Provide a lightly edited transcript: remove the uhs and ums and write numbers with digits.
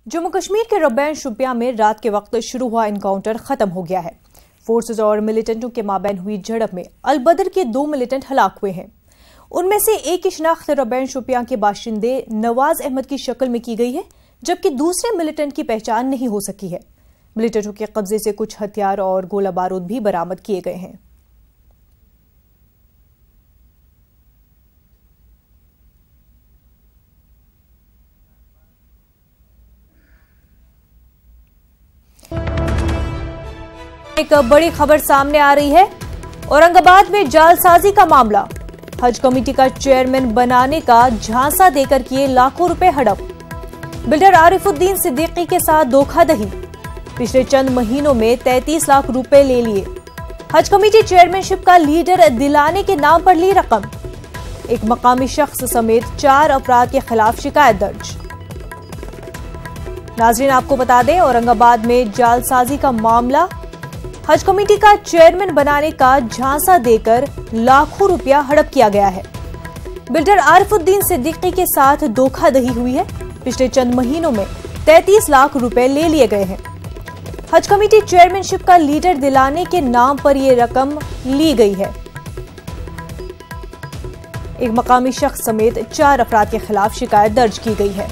जम्मू कश्मीर के रबैन शोपियां में रात के वक्त शुरू हुआ एनकाउंटर खत्म हो गया है। फोर्सेज और मिलिटेंटों के माबैन हुई झड़प में अलबदर के 2 मिलिटेंट हलाक हुए हैं। उनमें से एक की शिनाख्त रबैन शोपियां के बाशिंदे नवाज अहमद की शक्ल में की गई है, जबकि दूसरे मिलिटेंट की पहचान नहीं हो सकी है। मिलिटेंटों के कब्जे से कुछ हथियार और गोला बारूद भी बरामद किए गए हैं। एक बड़ी खबर सामने आ रही है। औरंगाबाद में जालसाजी का मामला। हज कमेटी का चेयरमैन बनाने का झांसा देकर किए लाखों रुपए हड़प। बिल्डर आरिफुद्दीन सिद्दीकी के साथ धोखाधड़ी। पिछले चंद महीनों में 33 लाख रुपए ले लिए। हज कमेटी चेयरमैनशिप का लीडर दिलाने के नाम पर ली रकम। एक मकामी शख्स समेत 4 अफराद के खिलाफ शिकायत दर्ज। नाजरीन, आपको बता दें, औरंगाबाद में जालसाजी का मामला। हज कमेटी का चेयरमैन बनाने का झांसा देकर लाखों रुपया हड़प किया गया है। बिल्डर आरिफुद्दीन सिद्दीकी के साथ धोखाधड़ी हुई है। पिछले चंद महीनों में 33 लाख रुपए ले लिए गए हैं। हज कमेटी चेयरमैनशिप का लीडर दिलाने के नाम पर यह रकम ली गई है। एक मकामी शख्स समेत 4 अफराद के खिलाफ शिकायत दर्ज की गई है।